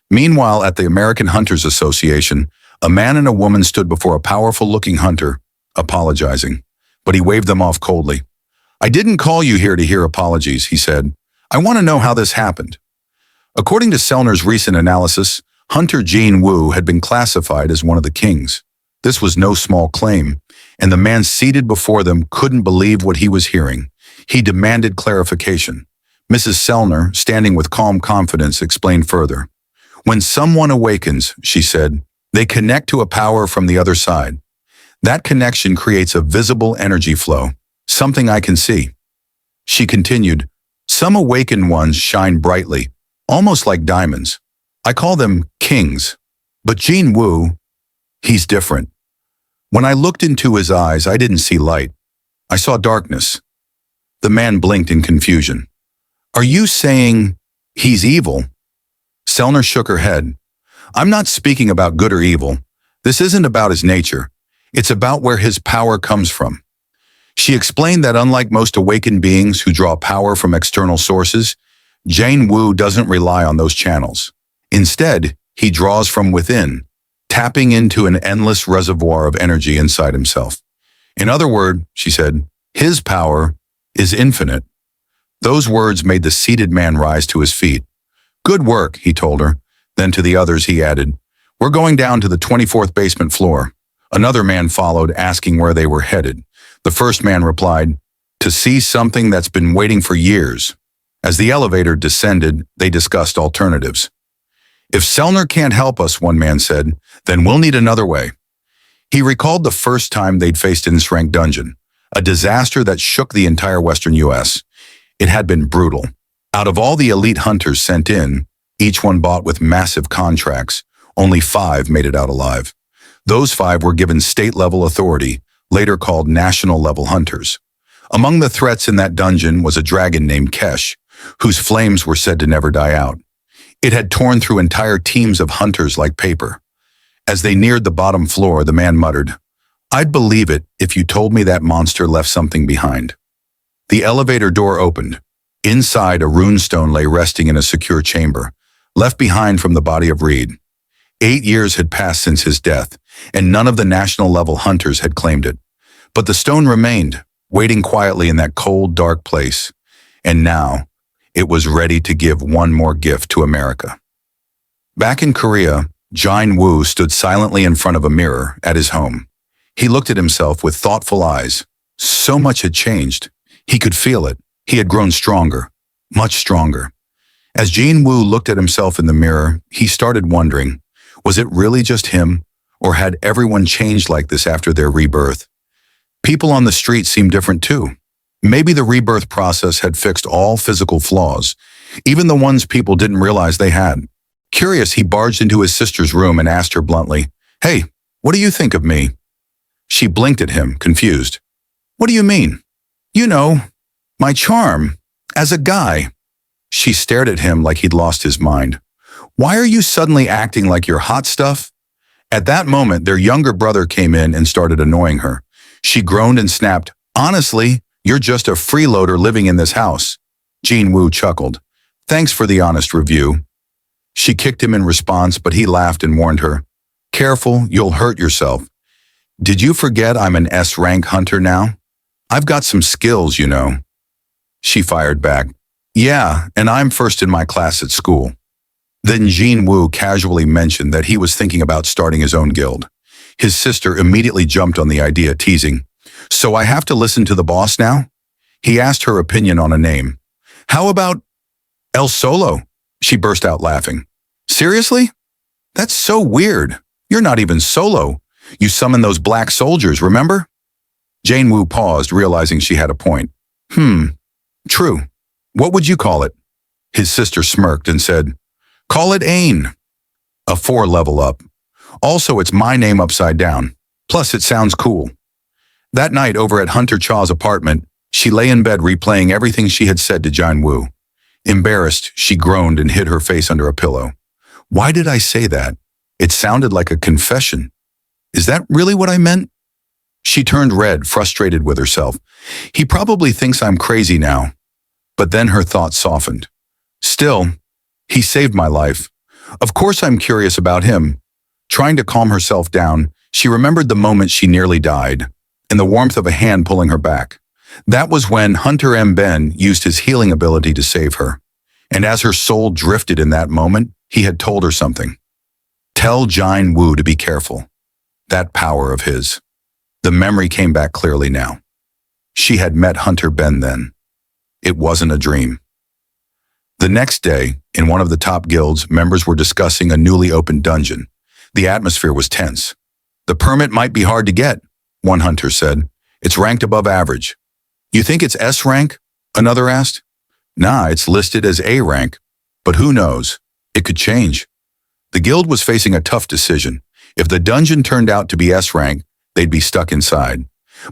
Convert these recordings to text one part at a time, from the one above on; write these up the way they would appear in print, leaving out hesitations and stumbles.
Meanwhile, at the American Hunters Association, a man and a woman stood before a powerful-looking hunter, apologizing. But he waved them off coldly. "I didn't call you here to hear apologies," he said. "I want to know how this happened." According to Sellner's recent analysis, Hunter Jin-Woo had been classified as one of the kings. This was no small claim, and the man seated before them couldn't believe what he was hearing. He demanded clarification. Mrs. Sellner, standing with calm confidence, explained further. "When someone awakens," she said, "they connect to a power from the other side. That connection creates a visible energy flow, something I can see." She continued, "Some awakened ones shine brightly, almost like diamonds. I call them kings. But Jin-Woo, he's different. When I looked into his eyes, I didn't see light. I saw darkness." The man blinked in confusion. "Are you saying he's evil?" Sellner shook her head. "I'm not speaking about good or evil. This isn't about his nature. It's about where his power comes from." She explained that unlike most awakened beings who draw power from external sources, Jin-Woo doesn't rely on those channels. Instead, he draws from within, tapping into an endless reservoir of energy inside himself. "In other words," she said, "his power is infinite." Those words made the seated man rise to his feet. "Good work," he told her. Then to the others he added, "We're going down to the 24th basement floor." Another man followed, asking where they were headed. The first man replied, "To see something that's been waiting for years." As the elevator descended, they discussed alternatives. "If Sellner can't help us," one man said, "then we'll need another way." He recalled the first time they'd faced in this ranked dungeon, a disaster that shook the entire western U.S. It had been brutal. Out of all the elite hunters sent in, each one bought with massive contracts, only 5 made it out alive. Those 5 were given state-level authority, later called national-level hunters. Among the threats in that dungeon was a dragon named Kesh, whose flames were said to never die out. It had torn through entire teams of hunters like paper. As they neared the bottom floor, the man muttered, "I'd believe it if you told me that monster left something behind." The elevator door opened. Inside, a runestone lay resting in a secure chamber, left behind from the body of Reed. 8 years had passed since his death, and none of the national-level hunters had claimed it. But the stone remained, waiting quietly in that cold, dark place. And now, it was ready to give one more gift to America. Back in Korea, Jin-Woo stood silently in front of a mirror at his home. He looked at himself with thoughtful eyes. So much had changed. He could feel it. He had grown stronger, much stronger. As Jin-Woo looked at himself in the mirror, he started wondering, was it really just him, or had everyone changed like this after their rebirth? People on the street seemed different too. Maybe the rebirth process had fixed all physical flaws, even the ones people didn't realize they had. Curious, he barged into his sister's room and asked her bluntly, "Hey, what do you think of me?" She blinked at him, confused. "What do you mean?" "You know, my charm, as a guy." She stared at him like he'd lost his mind. "Why are you suddenly acting like you're hot stuff?" At that moment, their younger brother came in and started annoying her. She groaned and snapped, "Honestly, you're just a freeloader living in this house." Jin-Woo chuckled. "Thanks for the honest review." She kicked him in response, but he laughed and warned her, "Careful, you'll hurt yourself. Did you forget I'm an S-rank hunter now? I've got some skills, you know." She fired back, "Yeah, and I'm first in my class at school." Then Jin-Woo casually mentioned that he was thinking about starting his own guild. His sister immediately jumped on the idea, teasing, "So I have to listen to the boss now?" He asked her opinion on a name. "How about El Solo?" She burst out laughing. "Seriously? That's so weird. You're not even solo. You summoned those black soldiers, remember?" Jin-Woo paused, realizing she had a point. True. What would you call it?" His sister smirked and said, "Call it Ain. A 4 level up. Also, it's my name upside down. Plus, it sounds cool." That night, over at Hunter Chaw's apartment, she lay in bed replaying everything she had said to Jin-Woo. Embarrassed, she groaned and hid her face under a pillow. Why did I say that? It sounded like a confession. Is that really what I meant? She turned red, frustrated with herself. He probably thinks I'm crazy now. But then her thoughts softened. Still, he saved my life. Of course I'm curious about him. Trying to calm herself down, she remembered the moment she nearly died, and the warmth of a hand pulling her back. That was when Hunter M. Ben used his healing ability to save her. And as her soul drifted in that moment, he had told her something. Tell Jin-Woo to be careful. That power of his. The memory came back clearly now. She had met Hunter Ben then. It wasn't a dream. The next day, in one of the top guilds, members were discussing a newly opened dungeon. The atmosphere was tense. The permit might be hard to get, one hunter said. It's ranked above average. You think it's S rank? Another asked. Nah, it's listed as A rank. But who knows? It could change. The guild was facing a tough decision. If the dungeon turned out to be S rank, they'd be stuck inside.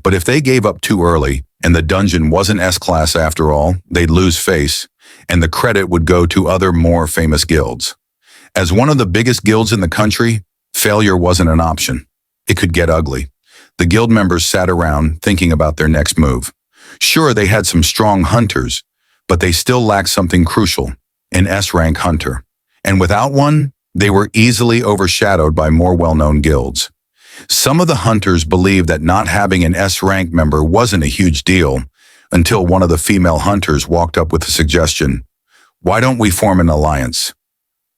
But if they gave up too early, and the dungeon wasn't S-class after all, they'd lose face, and the credit would go to other more famous guilds. As one of the biggest guilds in the country, failure wasn't an option. It could get ugly. The guild members sat around thinking about their next move. Sure, they had some strong hunters, but they still lacked something crucial, an S-rank hunter. And without one, they were easily overshadowed by more well-known guilds. Some of the hunters believed that not having an S-rank member wasn't a huge deal, until one of the female hunters walked up with a suggestion. Why don't we form an alliance?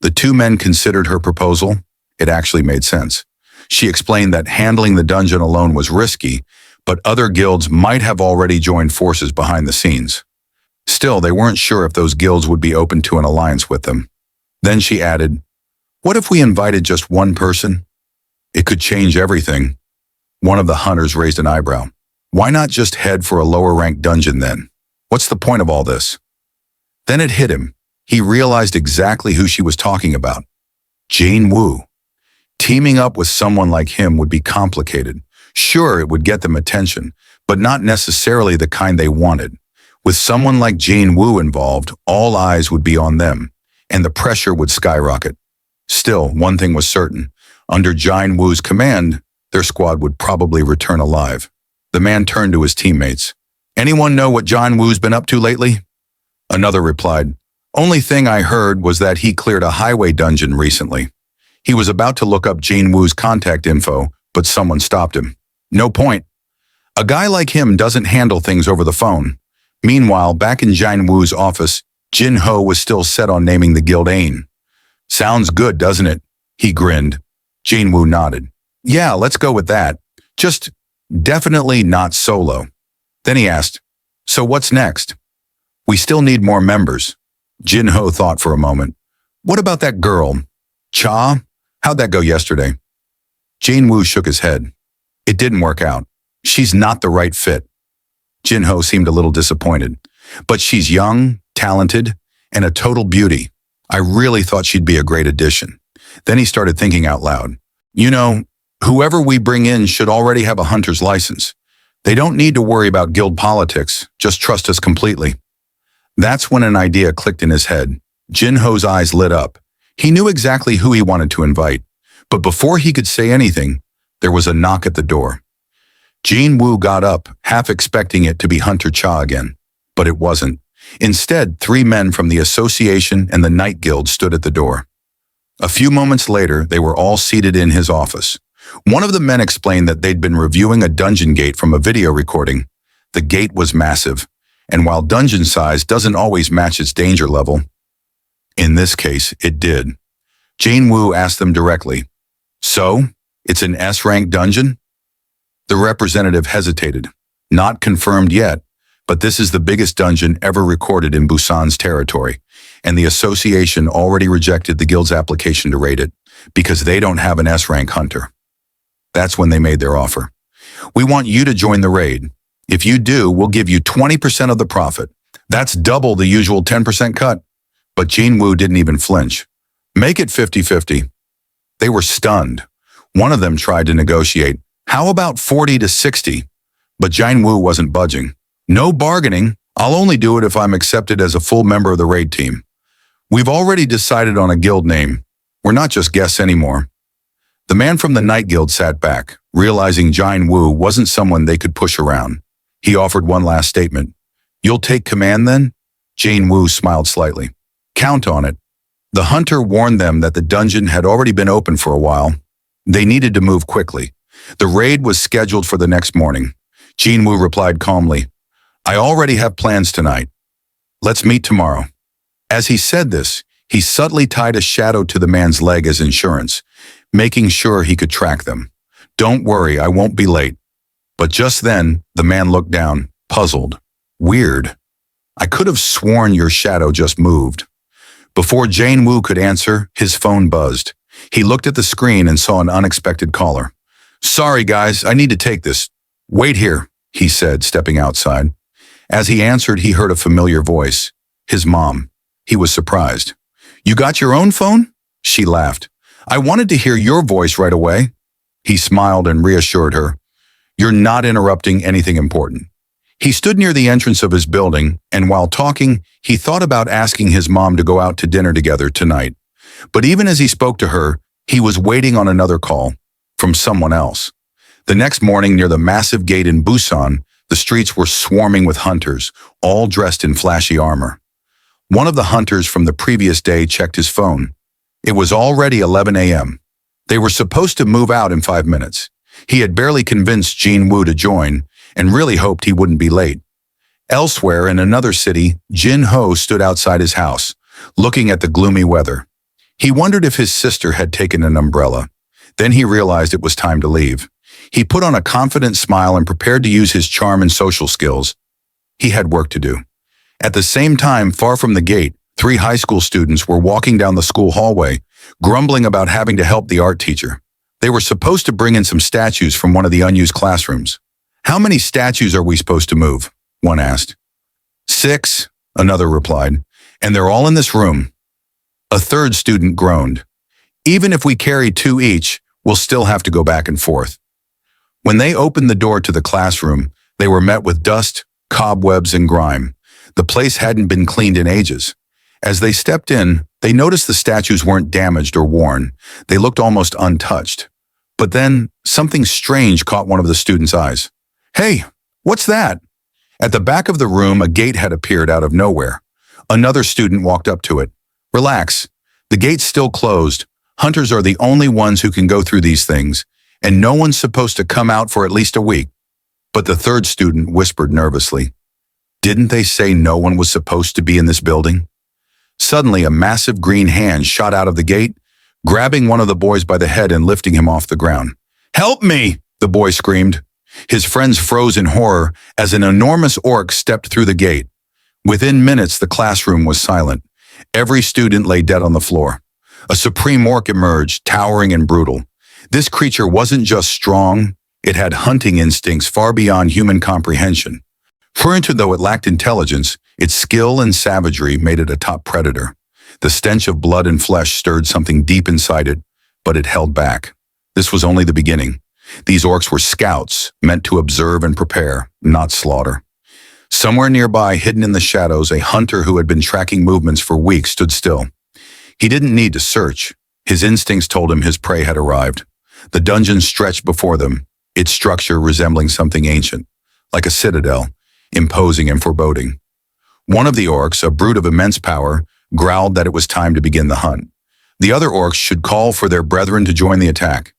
The two men considered her proposal. It actually made sense. She explained that handling the dungeon alone was risky, but other guilds might have already joined forces behind the scenes. Still, they weren't sure if those guilds would be open to an alliance with them. Then she added, what if we invited just one person? It could change everything. One of the hunters raised an eyebrow. Why not just head for a lower-ranked dungeon then? What's the point of all this? Then it hit him. He realized exactly who she was talking about. Jin-Woo. Teaming up with someone like him would be complicated. Sure, it would get them attention, but not necessarily the kind they wanted. With someone like Jin-Woo involved, all eyes would be on them, and the pressure would skyrocket. Still, one thing was certain. Under Jin-Woo's command, their squad would probably return alive. The man turned to his teammates. Anyone know what Jin-Woo's been up to lately? Another replied, only thing I heard was that he cleared a highway dungeon recently. He was about to look up Jin-Woo's contact info, but someone stopped him. No point. A guy like him doesn't handle things over the phone. Meanwhile, back in Jin-Woo's office, Jin-Ho was still set on naming the guild Ain. Sounds good, doesn't it? He grinned. Jin-Woo nodded. Yeah, let's go with that. Just definitely not solo. Then he asked, so what's next? We still need more members. Jin-Ho thought for a moment. What about that girl? Cha? How'd that go yesterday? Jin-Woo shook his head. It didn't work out. She's not the right fit. Jin-Ho seemed a little disappointed. But she's young, talented, and a total beauty. I really thought she'd be a great addition. Then he started thinking out loud. You know, whoever we bring in should already have a hunter's license. They don't need to worry about guild politics. Just trust us completely. That's when an idea clicked in his head. Jin-Ho's eyes lit up. He knew exactly who he wanted to invite. But before he could say anything, there was a knock at the door. Jin-Woo got up, half expecting it to be Hunter Cha again. But it wasn't. Instead, 3 men from the association and the Night Guild stood at the door. A few moments later, they were all seated in his office. One of the men explained that they'd been reviewing a dungeon gate from a video recording. The gate was massive, and while dungeon size doesn't always match its danger level, in this case, it did. Jin-Woo asked them directly, so, it's an S-rank dungeon? The representative hesitated. Not confirmed yet, but this is the biggest dungeon ever recorded in Busan's territory, and the association already rejected the guild's application to raid it, because they don't have an S-rank hunter. That's when they made their offer. We want you to join the raid. If you do, we'll give you 20% of the profit. That's double the usual 10% cut. But Jin-Woo didn't even flinch. Make it 50-50. They were stunned. One of them tried to negotiate. How about 40 to 60? But Jin-Woo wasn't budging. No bargaining. I'll only do it if I'm accepted as a full member of the raid team. We've already decided on a guild name. We're not just guests anymore. The man from the Night Guild sat back, realizing Jin-Woo wasn't someone they could push around. He offered one last statement. You'll take command then? Jin-Woo smiled slightly. Count on it. The hunter warned them that the dungeon had already been open for a while. They needed to move quickly. The raid was scheduled for the next morning. Jin-Woo replied calmly, "I already have plans tonight. Let's meet tomorrow." As he said this, he subtly tied a shadow to the man's leg as insurance, making sure he could track them. "Don't worry, I won't be late." But just then, the man looked down, puzzled. "Weird. I could have sworn your shadow just moved." Before Jin-Woo could answer, his phone buzzed. He looked at the screen and saw an unexpected caller. "Sorry, guys, I need to take this." "Wait here," he said, stepping outside. As he answered, he heard a familiar voice. His mom. He was surprised. "You got your own phone?" She laughed. "I wanted to hear your voice right away." He smiled and reassured her. "You're not interrupting anything important." He stood near the entrance of his building, and while talking, he thought about asking his mom to go out to dinner together tonight. But even as he spoke to her, he was waiting on another call from someone else. The next morning, near the massive gate in Busan, the streets were swarming with hunters, all dressed in flashy armor. One of the hunters from the previous day checked his phone. It was already 11 a.m. They were supposed to move out in 5 minutes. He had barely convinced Jin-Woo to join, and really hoped he wouldn't be late. Elsewhere in another city, Jin-Ho stood outside his house, looking at the gloomy weather. He wondered if his sister had taken an umbrella. Then he realized it was time to leave. He put on a confident smile and prepared to use his charm and social skills. He had work to do. At the same time, far from the gate, 3 high school students were walking down the school hallway, grumbling about having to help the art teacher. They were supposed to bring in some statues from one of the unused classrooms. "How many statues are we supposed to move?" one asked. "6, another replied, "and they're all in this room." A third student groaned. "Even if we carry 2 each, we'll still have to go back and forth." When they opened the door to the classroom, they were met with dust, cobwebs, and grime. The place hadn't been cleaned in ages. As they stepped in, they noticed the statues weren't damaged or worn. They looked almost untouched. But then, something strange caught one of the students' eyes. "Hey, what's that?" At the back of the room, a gate had appeared out of nowhere. Another student walked up to it. "Relax. The gate's still closed. Hunters are the only ones who can go through these things, and no one's supposed to come out for at least a week." But the third student whispered nervously, "Didn't they say no one was supposed to be in this building?" Suddenly, a massive green hand shot out of the gate, grabbing one of the boys by the head and lifting him off the ground. "Help me!" the boy screamed. His friends froze in horror as an enormous orc stepped through the gate. Within minutes, the classroom was silent. Every student lay dead on the floor. A supreme orc emerged, towering and brutal. This creature wasn't just strong, it had hunting instincts far beyond human comprehension. Further, though it lacked intelligence, its skill and savagery made it a top predator. The stench of blood and flesh stirred something deep inside it, but it held back. This was only the beginning. These orcs were scouts, meant to observe and prepare, not slaughter. Somewhere nearby, hidden in the shadows, a hunter who had been tracking movements for weeks stood still. He didn't need to search. His instincts told him his prey had arrived. The dungeon stretched before them, its structure resembling something ancient, like a citadel, imposing and foreboding. One of the orcs, a brute of immense power, growled that it was time to begin the hunt. The other orcs should call for their brethren to join the attack.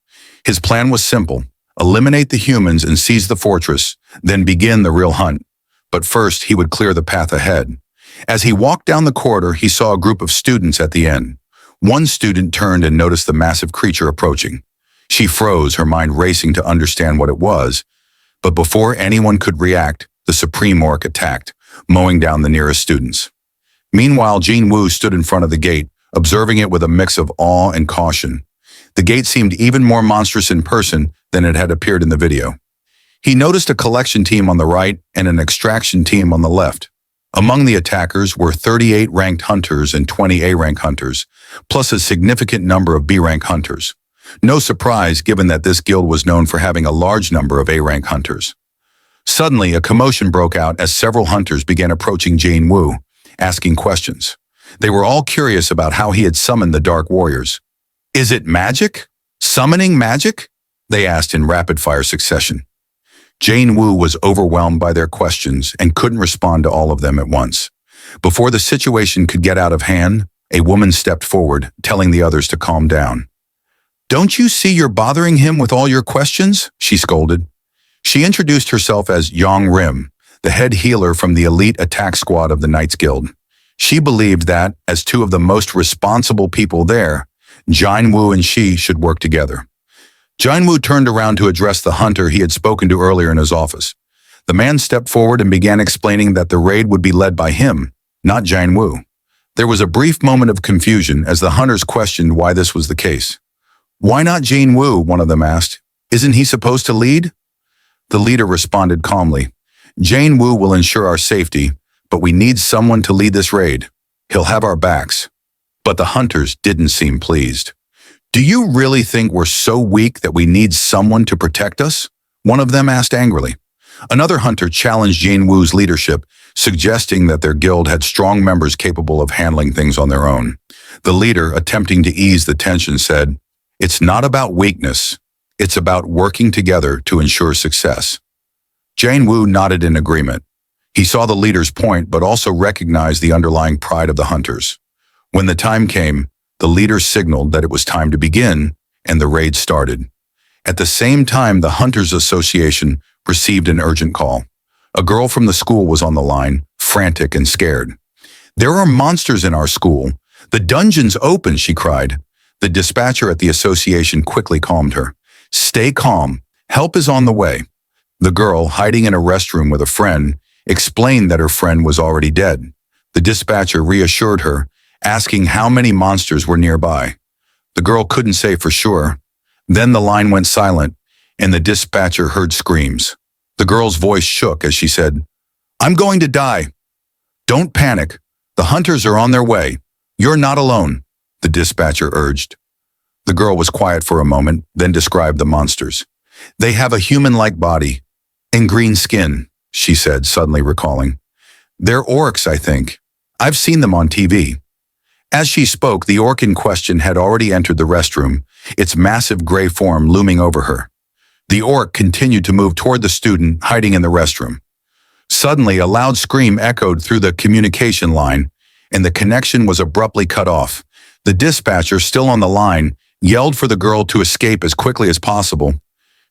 His plan was simple: eliminate the humans and seize the fortress, then begin the real hunt. But first, he would clear the path ahead. As he walked down the corridor, he saw a group of students at the end. One student turned and noticed the massive creature approaching. She froze, her mind racing to understand what it was. But before anyone could react, the supreme orc attacked, mowing down the nearest students. Meanwhile, Jin-Woo stood in front of the gate, observing it with a mix of awe and caution. The gate seemed even more monstrous in person than it had appeared in the video. He noticed a collection team on the right and an extraction team on the left. Among the attackers were 38 ranked hunters and 20 A-rank hunters, plus a significant number of B-rank hunters. No surprise, given that this guild was known for having a large number of A-rank hunters. Suddenly, a commotion broke out as several hunters began approaching Jin-Woo, asking questions. They were all curious about how he had summoned the Dark Warriors. "Is it magic? Summoning magic?" they asked in rapid-fire succession. Jin-Woo was overwhelmed by their questions and couldn't respond to all of them at once. Before the situation could get out of hand, A woman stepped forward, telling the others to calm down. "Don't you see you're bothering him with all your questions?" she scolded. She introduced herself as Yang Rim, the head healer from the elite attack squad of the Knights Guild. She believed that, as two of the most responsible people there, Jin-Woo and she should work together. Jin-Woo turned around to address the hunter he had spoken to earlier in his office. The man stepped forward and began explaining that the raid would be led by him, not Jin-Woo. There was a brief moment of confusion as the hunters questioned why this was the case. "Why not Jin-Woo?" one of them asked. "Isn't he supposed to lead?" The leader responded calmly. "Jin-Woo will ensure our safety, but we need someone to lead this raid. He'll have our backs." But the hunters didn't seem pleased. "Do you really think we're so weak that we need someone to protect us?" one of them asked angrily. Another hunter challenged Jin-Woo's leadership, suggesting that their guild had strong members capable of handling things on their own. The leader, attempting to ease the tension, said, "It's not about weakness. It's about working together to ensure success." Jin-Woo nodded in agreement. He saw the leader's point, but also recognized the underlying pride of the hunters. When the time came, the leader signaled that it was time to begin, and the raid started. At the same time, the Hunters Association received an urgent call. A girl from the school was on the line, frantic and scared. "There are monsters in our school. The dungeon's open," she cried. The dispatcher at the association quickly calmed her. "Stay calm. Help is on the way." The girl, hiding in a restroom with a friend, explained that her friend was already dead. The dispatcher reassured her, asking how many monsters were nearby. The girl couldn't say for sure. Then the line went silent, and the dispatcher heard screams. The girl's voice shook as she said, "I'm going to die." "Don't panic. The hunters are on their way. You're not alone," the dispatcher urged. The girl was quiet for a moment, then described the monsters. "They have a human-like body and green skin," she said, suddenly recalling. "They're orcs, I think. I've seen them on TV." As she spoke, the orc in question had already entered the restroom, its massive gray form looming over her. The orc continued to move toward the student hiding in the restroom. Suddenly, a loud scream echoed through the communication line, and the connection was abruptly cut off. The dispatcher, still on the line, yelled for the girl to escape as quickly as possible.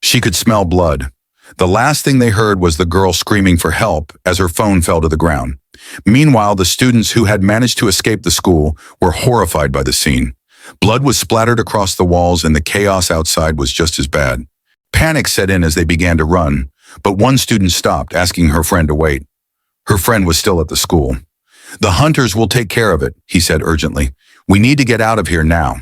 She could smell blood. The last thing they heard was the girl screaming for help as her phone fell to the ground. Meanwhile, the students who had managed to escape the school were horrified by the scene. Blood was splattered across the walls, and the chaos outside was just as bad. Panic set in as they began to run, but one student stopped, asking her friend to wait. Her friend was still at the school. "The hunters will take care of it," he said urgently. "We need to get out of here now."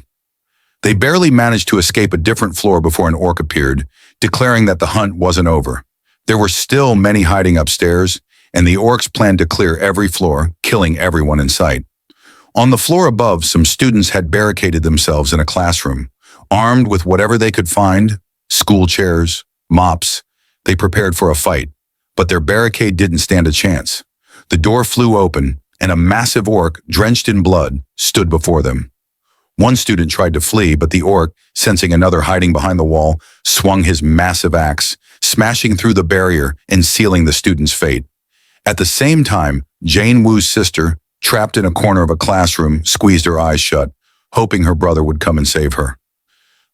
They barely managed to escape a different floor before an orc appeared, declaring that the hunt wasn't over. There were still many hiding upstairs, and the orcs planned to clear every floor, killing everyone in sight. On the floor above, some students had barricaded themselves in a classroom. Armed with whatever they could find, school chairs, mops, they prepared for a fight, but their barricade didn't stand a chance. The door flew open, and a massive orc, drenched in blood, stood before them. One student tried to flee, but the orc, sensing another hiding behind the wall, swung his massive axe, smashing through the barrier and sealing the student's fate. At the same time, Jin-Woo's sister, trapped in a corner of a classroom, squeezed her eyes shut, hoping her brother would come and save her.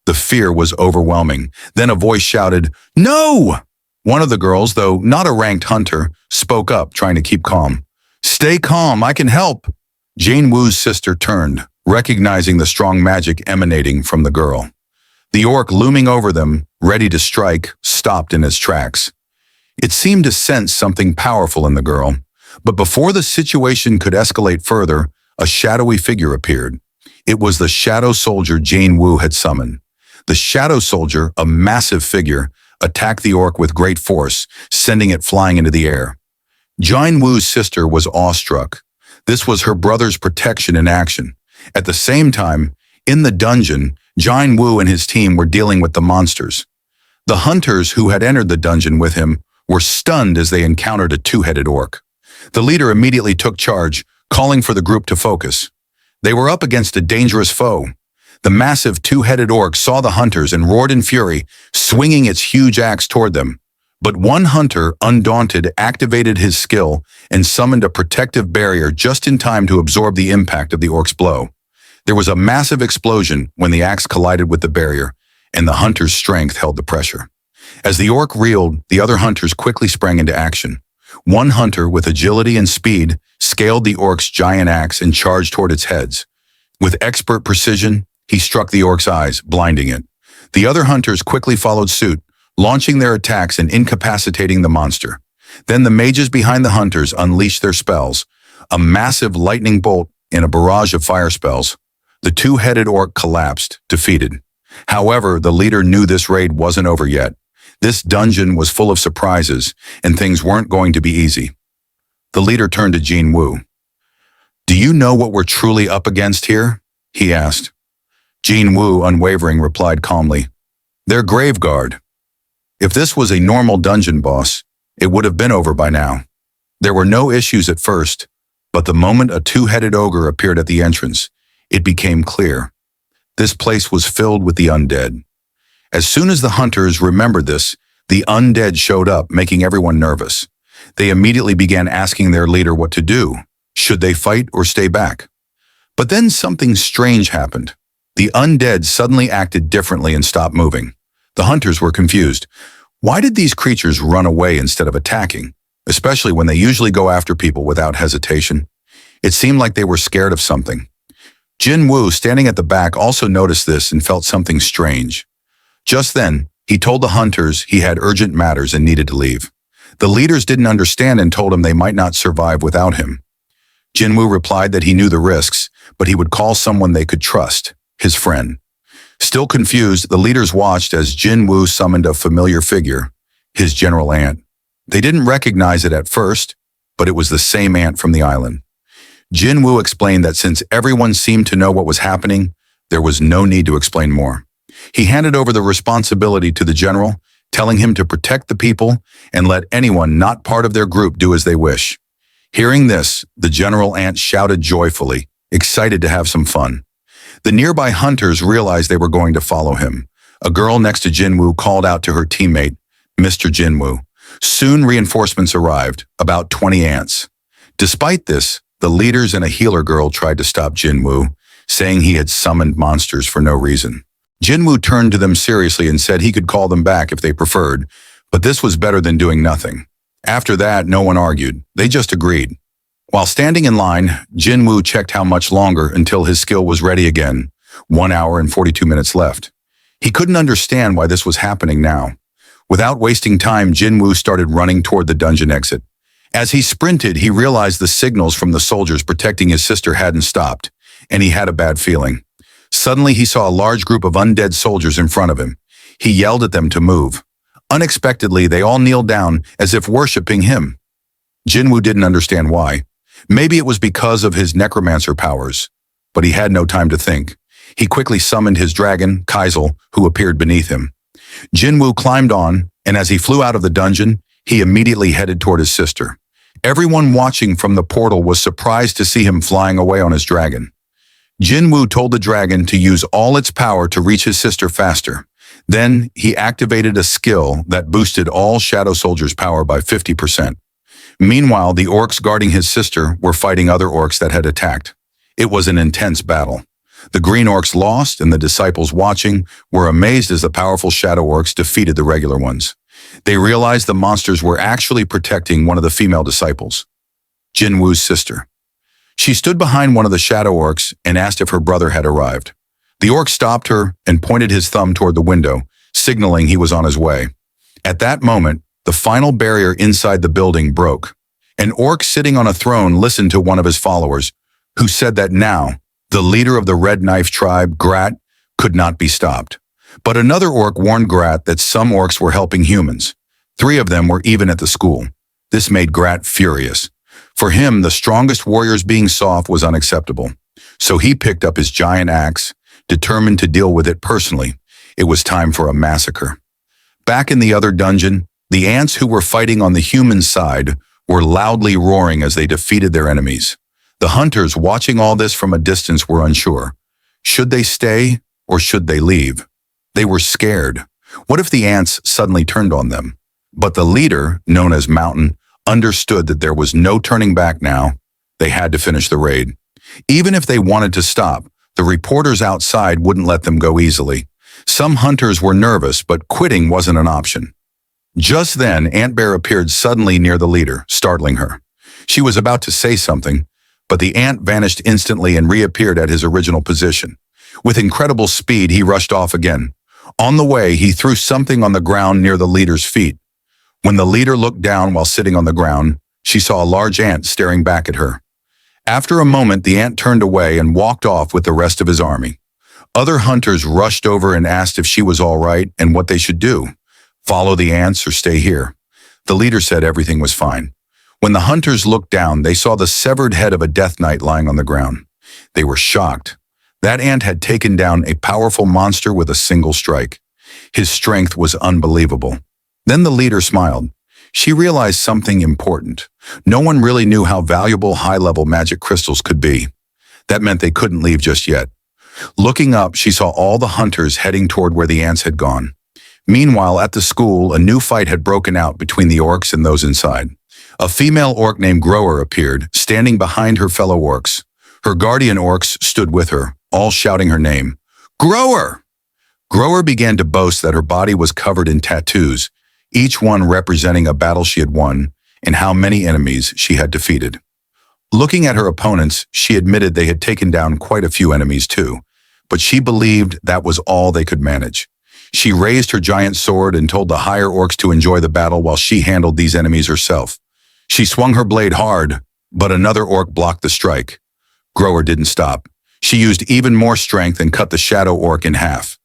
The fear was overwhelming. Then a voice shouted, "No!" One of the girls, though not a ranked hunter, spoke up, trying to keep calm. "Stay calm, I can help." Jin-Woo's sister turned, recognizing the strong magic emanating from the girl. The orc, looming over them, ready to strike, stopped in its tracks. It seemed to sense something powerful in the girl, but before the situation could escalate further, a shadowy figure appeared. It was the shadow soldier Jin-Woo had summoned. The shadow soldier, a massive figure, attacked the orc with great force, sending it flying into the air. Jin-Woo's sister was awestruck. This was her brother's protection in action. At the same time, in the dungeon, Jin-Woo and his team were dealing with the monsters. The hunters who had entered the dungeon with him were stunned as they encountered a two-headed orc. The leader immediately took charge, calling for the group to focus. They were up against a dangerous foe. The massive two-headed orc saw the hunters and roared in fury, swinging its huge axe toward them. But one hunter, undaunted, activated his skill and summoned a protective barrier just in time to absorb the impact of the orc's blow. There was a massive explosion when the axe collided with the barrier, and the hunter's strength held the pressure. As the orc reeled, the other hunters quickly sprang into action. One hunter, with agility and speed, scaled the orc's giant axe and charged toward its heads. With expert precision, he struck the orc's eyes, blinding it. The other hunters quickly followed suit, launching their attacks and incapacitating the monster. Then the mages behind the hunters unleashed their spells, a massive lightning bolt and a barrage of fire spells. The two-headed orc collapsed, defeated. However, the leader knew this raid wasn't over yet. This dungeon was full of surprises, and things weren't going to be easy. The leader turned to Jin-Woo. "Do you know what we're truly up against here?" he asked. Jin-Woo, unwavering, replied calmly, "Their Graveguard. If this was a normal dungeon boss, it would have been over by now." There were no issues at first, but the moment a two-headed ogre appeared at the entrance, it became clear. This place was filled with the undead. As soon as the hunters remembered this, the undead showed up, making everyone nervous. They immediately began asking their leader what to do. Should they fight or stay back? But then something strange happened. The undead suddenly acted differently and stopped moving. The hunters were confused. Why did these creatures run away instead of attacking, especially when they usually go after people without hesitation? It seemed like they were scared of something. Jin-Woo, standing at the back, also noticed this and felt something strange. Just then, he told the hunters he had urgent matters and needed to leave. The leaders didn't understand and told him they might not survive without him. Jin-Woo replied that he knew the risks, but he would call someone they could trust, his friend. Still confused, the leaders watched as Jin-Woo summoned a familiar figure, his general ant. They didn't recognize it at first, but it was the same ant from the island. Jin-Woo explained that since everyone seemed to know what was happening, there was no need to explain more. He handed over the responsibility to the general, telling him to protect the people and let anyone not part of their group do as they wish. Hearing this, the general ant shouted joyfully, excited to have some fun. The nearby hunters realized they were going to follow him. A girl next to Jin-Woo called out to her teammate, Mr. Jin-Woo. Soon reinforcements arrived, about 20 ants. Despite this, the leaders and a healer girl tried to stop Jin-Woo, saying he had summoned monsters for no reason. Jin-Woo turned to them seriously and said he could call them back if they preferred, but this was better than doing nothing. After that, no one argued. They just agreed. While standing in line, Jin-Woo checked how much longer until his skill was ready again. 1 hour and 42 minutes left. He couldn't understand why this was happening now. Without wasting time, Jin-Woo started running toward the dungeon exit. As he sprinted, he realized the signals from the soldiers protecting his sister hadn't stopped, and he had a bad feeling. Suddenly, he saw a large group of undead soldiers in front of him. He yelled at them to move. Unexpectedly, they all kneeled down as if worshipping him. Jin-Woo didn't understand why. Maybe it was because of his necromancer powers, but he had no time to think. He quickly summoned his dragon, Kaisel, who appeared beneath him. Jin-Woo climbed on, and as he flew out of the dungeon, he immediately headed toward his sister. Everyone watching from the portal was surprised to see him flying away on his dragon. Jin-Woo told the dragon to use all its power to reach his sister faster. Then he activated a skill that boosted all Shadow Soldiers' power by 50%. Meanwhile, the orcs guarding his sister were fighting other orcs that had attacked. It was an intense battle. The green orcs lost, and the disciples watching were amazed as the powerful shadow orcs defeated the regular ones. They realized the monsters were actually protecting one of the female disciples, Jin-Woo's sister. She stood behind one of the shadow orcs and asked if her brother had arrived. The orc stopped her and pointed his thumb toward the window, signaling he was on his way. At that moment, the final barrier inside the building broke. An orc sitting on a throne listened to one of his followers, who said that now, the leader of the Red Knife tribe, Grat, could not be stopped. But another orc warned Grat that some orcs were helping humans. 3 of them were even at the school. This made Grat furious. For him, the strongest warriors being soft was unacceptable. So he picked up his giant axe, determined to deal with it personally. It was time for a massacre. Back in the other dungeon, the ants who were fighting on the human side were loudly roaring as they defeated their enemies. The hunters watching all this from a distance were unsure. Should they stay or should they leave? They were scared. What if the ants suddenly turned on them? But the leader, known as Mountain, understood that there was no turning back now. They had to finish the raid. Even if they wanted to stop, The reporters outside wouldn't let them go easily. Some hunters were nervous, but quitting wasn't an option. Just then, Ant Bear appeared suddenly near the leader, startling her. She was about to say something, but the ant vanished instantly and reappeared at his original position. With incredible speed, he rushed off again. On the way, he threw something on the ground near the leader's feet. When the leader looked down while sitting on the ground, she saw a large ant staring back at her. After a moment, the ant turned away and walked off with the rest of his army. Other hunters rushed over and asked if she was all right and what they should do. Follow the ants or stay here. The leader said everything was fine. When the hunters looked down, they saw the severed head of a death knight lying on the ground. They were shocked. That ant had taken down a powerful monster with a single strike. His strength was unbelievable. Then the leader smiled. She realized something important. No one really knew how valuable high-level magic crystals could be. That meant they couldn't leave just yet. Looking up, she saw all the hunters heading toward where the ants had gone. Meanwhile, at the school, a new fight had broken out between the orcs and those inside. A female orc named Grower appeared, standing behind her fellow orcs. Her guardian orcs stood with her, all shouting her name. Grower! Grower began to boast that her body was covered in tattoos, each one representing a battle she had won and how many enemies she had defeated. Looking at her opponents, she admitted they had taken down quite a few enemies too, but she believed that was all they could manage. She raised her giant sword and told the higher orcs to enjoy the battle while she handled these enemies herself. She swung her blade hard, but another orc blocked the strike. Grower didn't stop. She used even more strength and cut the shadow orc in half.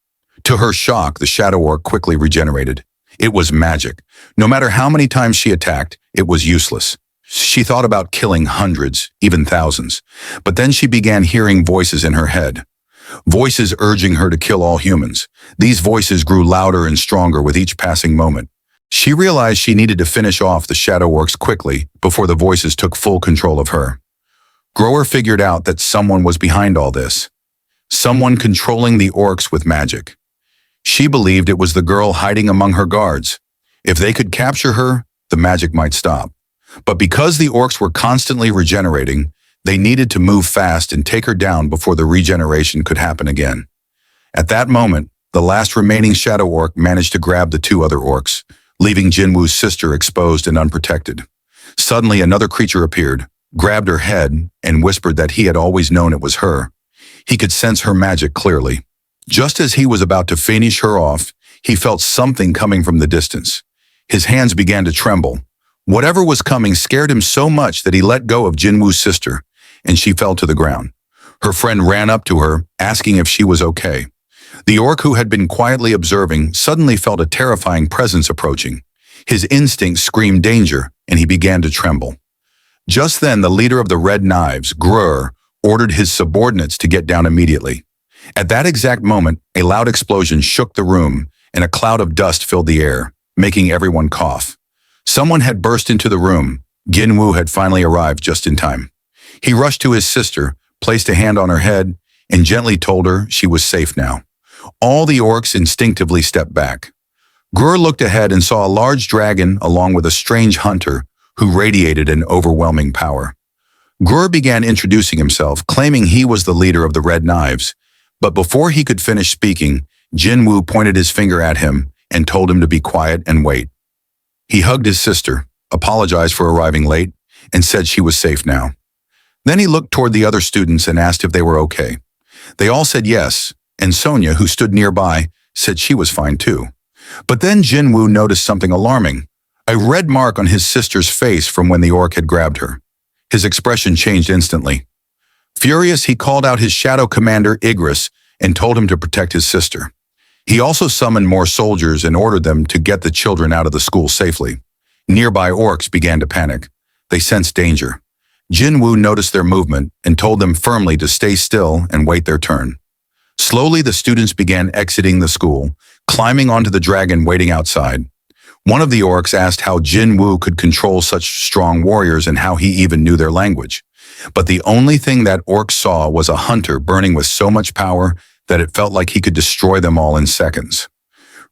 To her shock, the shadow orc quickly regenerated. It was magic. No matter how many times she attacked, it was useless. She thought about killing hundreds, even thousands. But then she began hearing voices in her head. Voices urging her to kill all humans. These voices grew louder and stronger with each passing moment. She realized she needed to finish off the shadow orcs quickly before the voices took full control of her. Grower figured out that someone was behind all this. Someone controlling the orcs with magic. She believed it was the girl hiding among her guards. If they could capture her, the magic might stop. But because the orcs were constantly regenerating, they needed to move fast and take her down before the regeneration could happen again. At that moment, the last remaining shadow orc managed to grab the two other orcs, leaving Jin-Woo's sister exposed and unprotected. Suddenly, another creature appeared, grabbed her head, and whispered that he had always known it was her. He could sense her magic clearly. Just as he was about to finish her off, he felt something coming from the distance. His hands began to tremble. Whatever was coming scared him so much that he let go of Jin-Woo's sister, and she fell to the ground. Her friend ran up to her, asking if she was okay. The orc who had been quietly observing suddenly felt a terrifying presence approaching. His instincts screamed danger, and he began to tremble. Just then, the leader of the Red Knives, Grur, ordered his subordinates to get down immediately. At that exact moment, a loud explosion shook the room, and a cloud of dust filled the air, making everyone cough. Someone had burst into the room. Jin-Woo had finally arrived just in time. He rushed to his sister, placed a hand on her head, and gently told her she was safe now. All the orcs instinctively stepped back. Grur looked ahead and saw a large dragon along with a strange hunter who radiated an overwhelming power. Grur began introducing himself, claiming he was the leader of the Red Knives. But before he could finish speaking, Jin-Woo pointed his finger at him and told him to be quiet and wait. He hugged his sister, apologized for arriving late, and said she was safe now. Then he looked toward the other students and asked if they were okay. They all said yes, and Sonia, who stood nearby, said she was fine too. But then Jin-Woo noticed something alarming, a red mark on his sister's face from when the orc had grabbed her. His expression changed instantly. Furious, he called out his shadow commander, Igris, and told him to protect his sister. He also summoned more soldiers and ordered them to get the children out of the school safely. Nearby orcs began to panic. They sensed danger. Jin-Woo noticed their movement and told them firmly to stay still and wait their turn. Slowly, the students began exiting the school, climbing onto the dragon waiting outside. One of the orcs asked how Jin-Woo could control such strong warriors and how he even knew their language. But the only thing that orc saw was a hunter burning with so much power that it felt like he could destroy them all in seconds.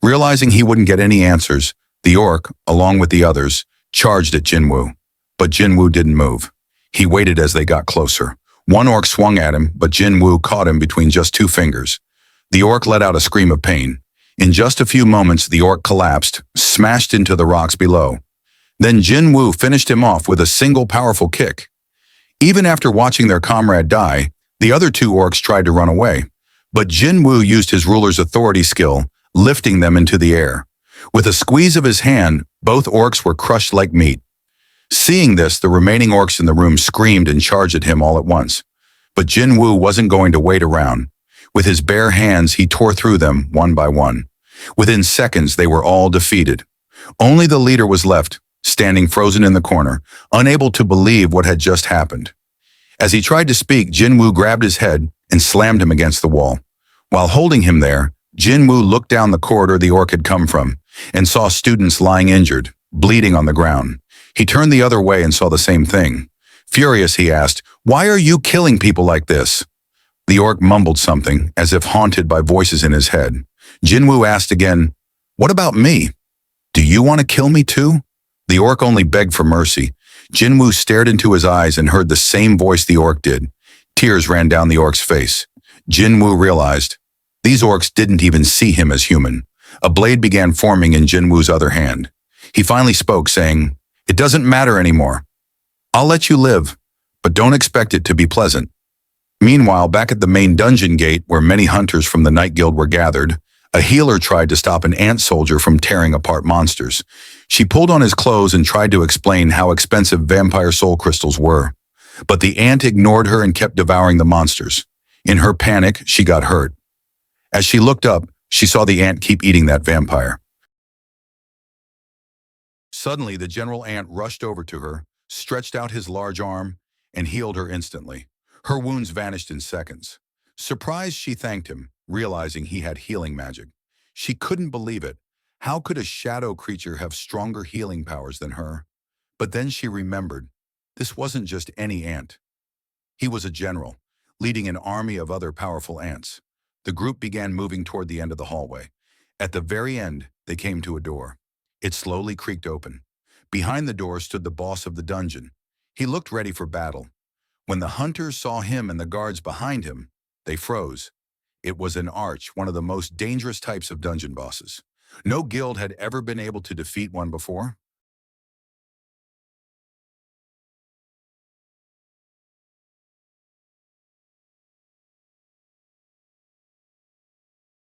Realizing he wouldn't get any answers, the orc, along with the others, charged at Jin-Woo. But Jin-Woo didn't move. He waited as they got closer, One orc swung at him, but Jin-Woo caught him between just two fingers. The orc let out a scream of pain. In just a few moments, the orc collapsed, smashed into the rocks below. Then Jin-Woo finished him off with a single powerful kick. Even after watching their comrade die, the other two orcs tried to run away. But Jin-Woo used his ruler's authority skill, lifting them into the air. With a squeeze of his hand, both orcs were crushed like meat. Seeing this, the remaining orcs in the room screamed and charged at him all at once. But Jin-Woo wasn't going to wait around. With his bare hands, he tore through them one by one. Within seconds, they were all defeated. Only the leader was left, standing frozen in the corner, unable to believe what had just happened. As he tried to speak, Jin-Woo grabbed his head and slammed him against the wall. While holding him there, Jin-Woo looked down the corridor the orc had come from and saw students lying injured, bleeding on the ground. He turned the other way and saw the same thing. Furious, he asked, "Why are you killing people like this?" The orc mumbled something, as if haunted by voices in his head. Jin-Woo asked again, "What about me? Do you want to kill me too?" The orc only begged for mercy. Jin-Woo stared into his eyes and heard the same voice the orc did. Tears ran down the orc's face. Jin-Woo realized these orcs didn't even see him as human. A blade began forming in Jin-Woo's other hand. He finally spoke, saying, "It doesn't matter anymore. I'll let you live, but don't expect it to be pleasant." Meanwhile, back at the main dungeon gate, where many hunters from the Night Guild were gathered, a healer tried to stop an ant soldier from tearing apart monsters. She pulled on his clothes and tried to explain how expensive vampire soul crystals were. But the ant ignored her and kept devouring the monsters. In her panic, she got hurt. As she looked up, she saw the ant keep eating that vampire. Suddenly, the general ant rushed over to her, stretched out his large arm, and healed her instantly. Her wounds vanished in seconds. Surprised, she thanked him, realizing he had healing magic. She couldn't believe it. How could a shadow creature have stronger healing powers than her? But then she remembered, this wasn't just any ant. He was a general, leading an army of other powerful ants. The group began moving toward the end of the hallway. At the very end, they came to a door. It slowly creaked open. Behind the door stood the boss of the dungeon. He looked ready for battle. When the hunters saw him and the guards behind him, they froze. It was an arch, one of the most dangerous types of dungeon bosses. No guild had ever been able to defeat one before.